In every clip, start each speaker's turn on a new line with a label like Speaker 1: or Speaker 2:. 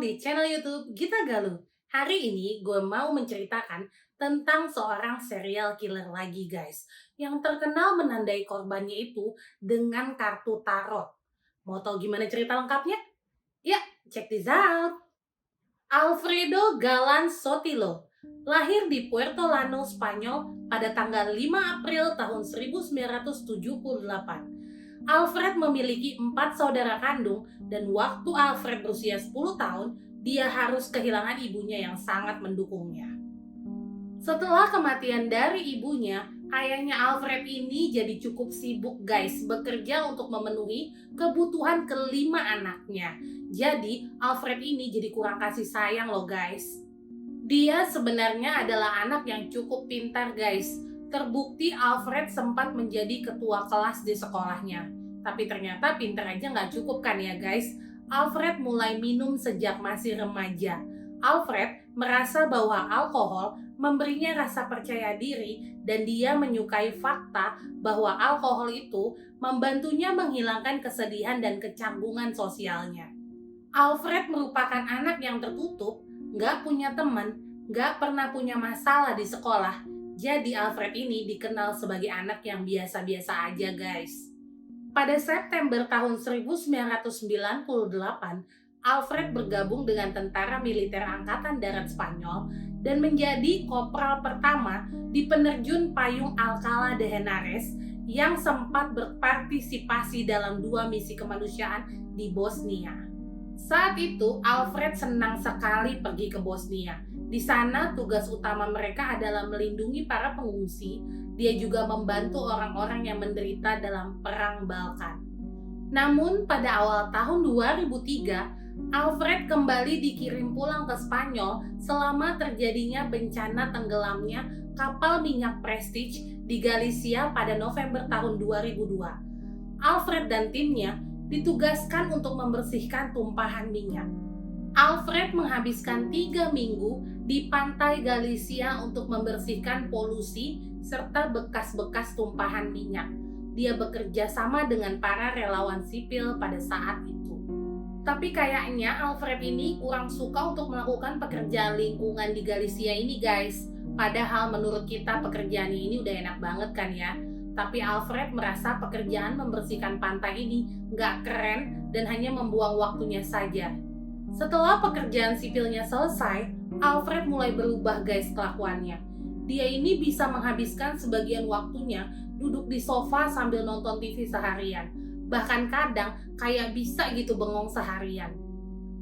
Speaker 1: di channel YouTube Gita Galuh. Hari ini gue mau menceritakan tentang seorang serial killer lagi guys, yang terkenal menandai korbannya itu dengan kartu tarot. Mau tahu gimana cerita lengkapnya? Ya, check this out. Alfredo Galan Sotilo lahir di Puerto Llano, Spanyol pada tanggal 5 April tahun 1978. Alfred memiliki 4 saudara kandung dan waktu Alfred berusia 10 tahun, dia harus kehilangan ibunya yang sangat mendukungnya. Setelah kematian dari ibunya, ayahnya Alfred ini jadi cukup sibuk guys, bekerja untuk memenuhi kebutuhan kelima anaknya. Jadi Alfred ini jadi kurang kasih sayang loh guys. Dia sebenarnya adalah anak yang cukup pintar guys. Terbukti Alfred sempat menjadi ketua kelas di sekolahnya. Tapi ternyata pintar aja nggak cukup kan ya guys. Alfred mulai minum sejak masih remaja. Alfred merasa bahwa alkohol memberinya rasa percaya diri dan dia menyukai fakta bahwa alkohol itu membantunya menghilangkan kesedihan dan kecanggungan sosialnya. Alfred merupakan anak yang tertutup, nggak punya teman, nggak pernah punya masalah di sekolah. Jadi Alfred ini dikenal sebagai anak yang biasa-biasa aja guys. Pada September tahun 1998, Alfred bergabung dengan tentara militer Angkatan Darat Spanyol dan menjadi kopral pertama di penerjun payung Alcalá de Henares yang sempat berpartisipasi dalam 2 misi kemanusiaan di Bosnia. Saat itu, Alfred senang sekali pergi ke Bosnia. Di sana, tugas utama mereka adalah melindungi para pengungsi. Dia juga membantu orang-orang yang menderita dalam Perang Balkan. Namun, pada awal tahun 2003, Alfred kembali dikirim pulang ke Spanyol selama terjadinya bencana tenggelamnya kapal minyak Prestige di Galicia pada November tahun 2002. Alfred dan timnya ditugaskan untuk membersihkan tumpahan minyak. Alfred menghabiskan 3 minggu di pantai Galicia untuk membersihkan polusi serta bekas-bekas tumpahan minyak. Dia bekerja sama dengan para relawan sipil pada saat itu. Tapi kayaknya Alfred ini kurang suka untuk melakukan pekerjaan lingkungan di Galicia ini guys. Padahal menurut kita pekerjaan ini udah enak banget kan ya. Tapi Alfred merasa pekerjaan membersihkan pantai ini nggak keren dan hanya membuang waktunya saja. Setelah pekerjaan sipilnya selesai, Alfred mulai berubah guys kelakuannya. Dia ini bisa menghabiskan sebagian waktunya duduk di sofa sambil nonton TV seharian. Bahkan kadang kayak bisa gitu bengong seharian.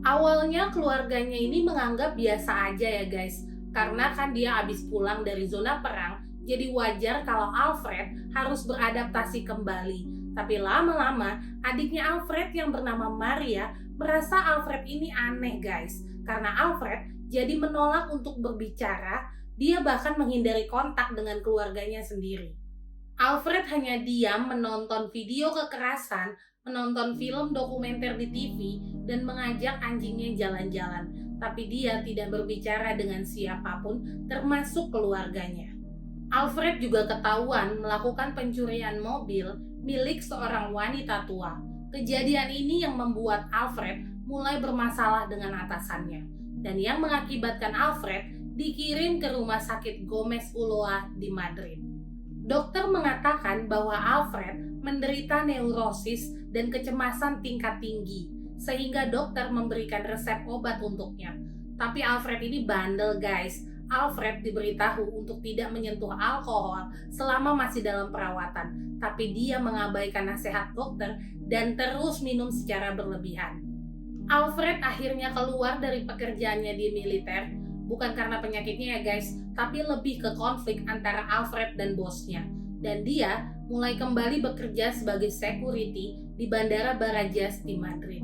Speaker 1: Awalnya keluarganya ini menganggap biasa aja ya guys, karena kan dia habis pulang dari zona perang. Jadi wajar kalau Alfred harus beradaptasi kembali. Tapi lama-lama adiknya Alfred yang bernama Maria merasa Alfred ini aneh guys. Karena Alfred jadi menolak untuk berbicara, dia bahkan menghindari kontak dengan keluarganya sendiri. Alfred hanya diam menonton video kekerasan, menonton film dokumenter di TV, dan mengajak anjingnya jalan-jalan. Tapi dia tidak berbicara dengan siapapun termasuk keluarganya. Alfred juga ketahuan melakukan pencurian mobil milik seorang wanita tua. Kejadian ini yang membuat Alfred mulai bermasalah dengan atasannya dan yang mengakibatkan Alfred dikirim ke rumah sakit Gomez Ulloa di Madrid. Dokter mengatakan bahwa Alfred menderita neurosis dan kecemasan tingkat tinggi sehingga dokter memberikan resep obat untuknya. Tapi Alfred ini bandel guys. Alfred diberitahu untuk tidak menyentuh alkohol selama masih dalam perawatan, tapi dia mengabaikan nasihat dokter dan terus minum secara berlebihan. Alfred akhirnya keluar dari pekerjaannya di militer, bukan karena penyakitnya ya guys, tapi lebih ke konflik antara Alfred dan bosnya. Dan dia mulai kembali bekerja sebagai security di Bandara Barajas di Madrid.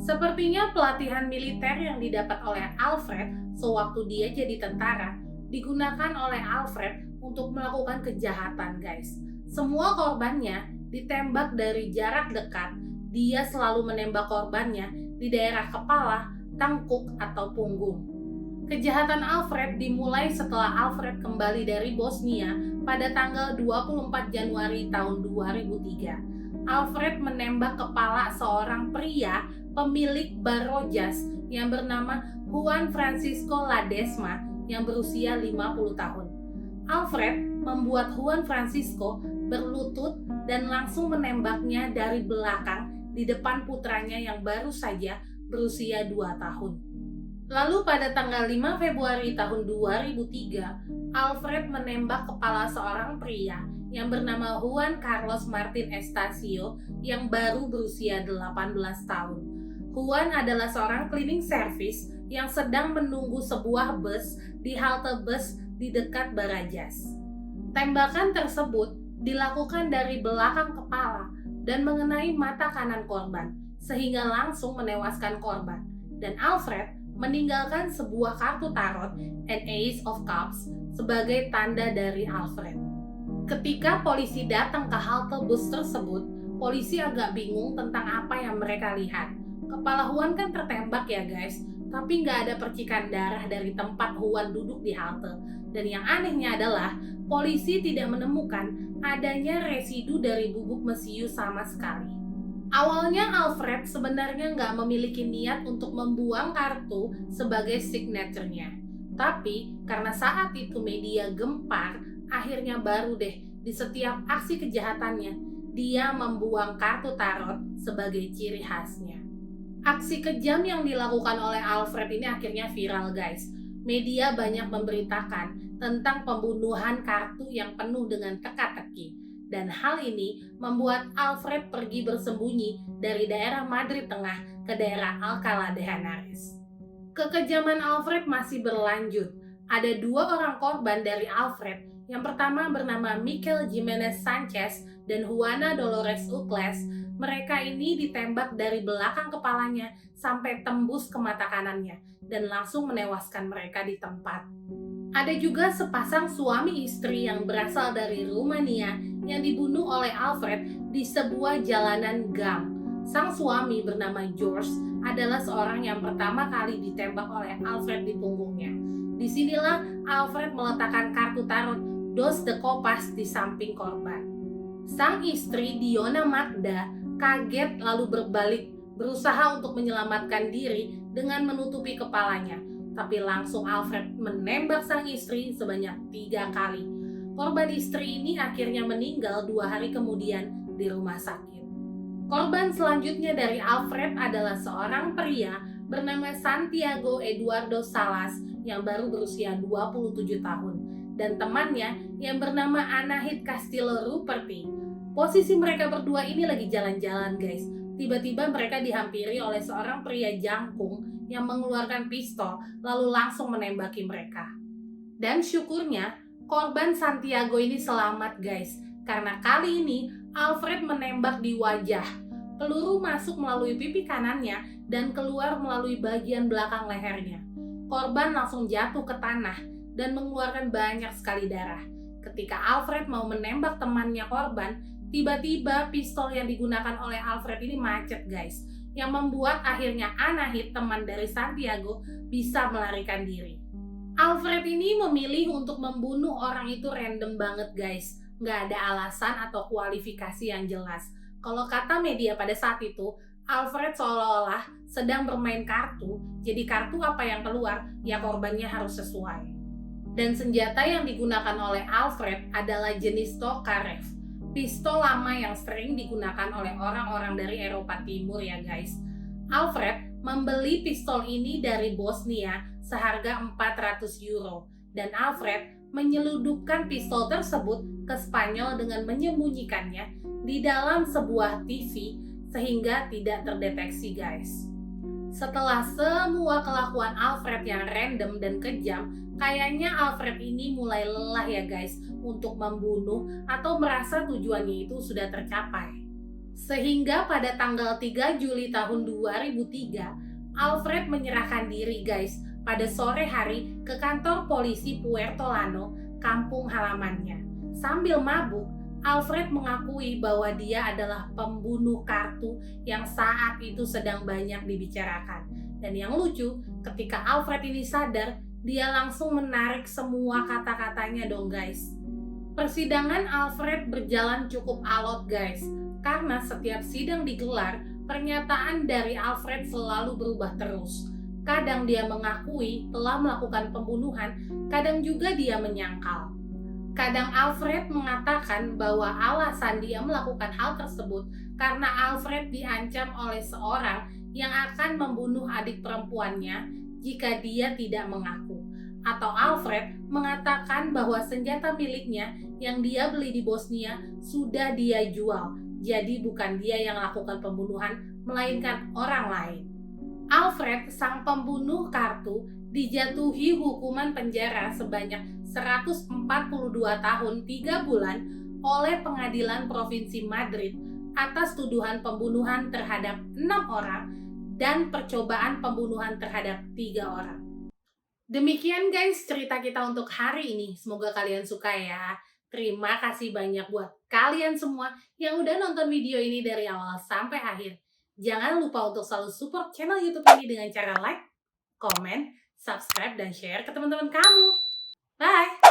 Speaker 1: Sepertinya pelatihan militer yang didapat oleh Alfred sewaktu dia jadi tentara digunakan oleh Alfred untuk melakukan kejahatan guys. Semua korbannya ditembak dari jarak dekat. Dia selalu menembak korbannya di daerah kepala, tengkuk, atau punggung. Kejahatan Alfred dimulai setelah Alfred kembali dari Bosnia pada tanggal 24 Januari tahun 2003. Alfred menembak kepala seorang pria pemilik bar Rojas yang bernama Juan Francisco Ledesma yang berusia 50 tahun. Alfred membuat Juan Francisco berlutut dan langsung menembaknya dari belakang di depan putranya yang baru saja berusia 2 tahun. Lalu pada tanggal 5 Februari tahun 2003, Alfred menembak kepala seorang pria yang bernama Juan Carlos Martin Estacio yang baru berusia 18 tahun. Juan adalah seorang cleaning service yang sedang menunggu sebuah bus di halte bus di dekat Barajas. Tembakan tersebut dilakukan dari belakang kepala dan mengenai mata kanan korban, sehingga langsung menewaskan korban. Dan Alfred meninggalkan sebuah kartu tarot and Ace of Cups sebagai tanda dari Alfred. Ketika polisi datang ke halte bus tersebut, polisi agak bingung tentang apa yang mereka lihat. Kepala Juan kan tertembak ya guys, tapi nggak ada percikan darah dari tempat Juan duduk di halte. Dan yang anehnya adalah, polisi tidak menemukan adanya residu dari bubuk mesiu sama sekali. Awalnya Alfred sebenarnya nggak memiliki niat untuk membuang kartu sebagai signature-nya. Tapi karena saat itu media gempar, akhirnya baru deh di setiap aksi kejahatannya, dia membuang kartu tarot sebagai ciri khasnya. Aksi kejam yang dilakukan oleh Alfred ini akhirnya viral guys. Media banyak memberitakan tentang pembunuhan kartu yang penuh dengan teka-teki. Dan hal ini membuat Alfred pergi bersembunyi dari daerah Madrid Tengah ke daerah Alcalá de Henares. Kekejaman Alfred masih berlanjut. Ada 2 orang korban dari Alfred. Yang pertama bernama Mikel Jimenez Sanchez dan Juana Dolores Ucles. Mereka ini ditembak dari belakang kepalanya sampai tembus ke mata kanannya dan langsung menewaskan mereka di tempat. Ada juga sepasang suami istri yang berasal dari Rumania yang dibunuh oleh Alfred di sebuah jalanan gang. Sang suami bernama George adalah seorang yang pertama kali ditembak oleh Alfred di punggungnya. Disinilah Alfred meletakkan kartu tarot Dos de Copas di samping korban. Sang istri Diona Magda kaget lalu berbalik, berusaha untuk menyelamatkan diri dengan menutupi kepalanya. Tapi langsung Alfred menembak sang istri sebanyak 3 kali. Korban istri ini akhirnya meninggal 2 hari kemudian di rumah sakit. Korban selanjutnya dari Alfred adalah seorang pria bernama Santiago Eduardo Salas yang baru berusia 27 tahun dan temannya yang bernama Anahit Castillo Ruperti. Posisi mereka berdua ini lagi jalan-jalan guys. Tiba-tiba mereka dihampiri oleh seorang pria jangkung yang mengeluarkan pistol lalu langsung menembaki mereka. Dan syukurnya korban Santiago ini selamat guys, karena kali ini Alfred menembak di wajah. Peluru masuk melalui pipi kanannya dan keluar melalui bagian belakang lehernya. Korban langsung jatuh ke tanah dan mengeluarkan banyak sekali darah. Ketika Alfred mau menembak temannya korban, tiba-tiba pistol yang digunakan oleh Alfred ini macet guys, yang membuat akhirnya Anahit, teman dari Santiago, bisa melarikan diri. Alfred ini memilih untuk membunuh orang itu random banget guys, nggak ada alasan atau kualifikasi yang jelas. Kalau kata media pada saat itu, Alfred seolah-olah sedang bermain kartu, jadi kartu apa yang keluar, ya korbannya harus sesuai. Dan senjata yang digunakan oleh Alfred adalah jenis Tokarev, pistol lama yang sering digunakan oleh orang-orang dari Eropa Timur ya guys. Alfred membeli pistol ini dari Bosnia seharga 400 euro dan Alfred menyeludupkan pistol tersebut ke Spanyol dengan menyembunyikannya di dalam sebuah TV sehingga tidak terdeteksi guys. Setelah semua kelakuan Alfred yang random dan kejam, kayaknya Alfred ini mulai lelah ya guys untuk membunuh atau merasa tujuannya itu sudah tercapai. Sehingga pada tanggal 3 Juli tahun 2003, Alfred menyerahkan diri guys pada sore hari ke kantor polisi Puertolano, kampung halamannya. Sambil mabuk, Alfred mengakui bahwa dia adalah pembunuh kartu yang saat itu sedang banyak dibicarakan. Dan yang lucu, ketika Alfred ini sadar, dia langsung menarik semua kata-katanya dong guys. Persidangan Alfred berjalan cukup alot guys, karena setiap sidang digelar, pernyataan dari Alfred selalu berubah terus. Kadang dia mengakui telah melakukan pembunuhan, kadang juga dia menyangkal. Kadang Alfred mengatakan bahwa alasan dia melakukan hal tersebut karena Alfred diancam oleh seorang yang akan membunuh adik perempuannya jika dia tidak mengaku. Atau Alfred mengatakan bahwa senjata miliknya yang dia beli di Bosnia sudah dia jual, jadi bukan dia yang melakukan pembunuhan, melainkan orang lain. Alfred, sang pembunuh kartu, dijatuhi hukuman penjara sebanyak 142 tahun 3 bulan oleh Pengadilan Provinsi Madrid atas tuduhan pembunuhan terhadap 6 orang dan percobaan pembunuhan terhadap 3 orang. Demikian guys cerita kita untuk hari ini. Semoga kalian suka ya. Terima kasih banyak buat kalian semua yang udah nonton video ini dari awal sampai akhir. Jangan lupa untuk selalu support channel YouTube ini dengan cara like, komen, subscribe, dan share ke teman-teman kamu. Bye!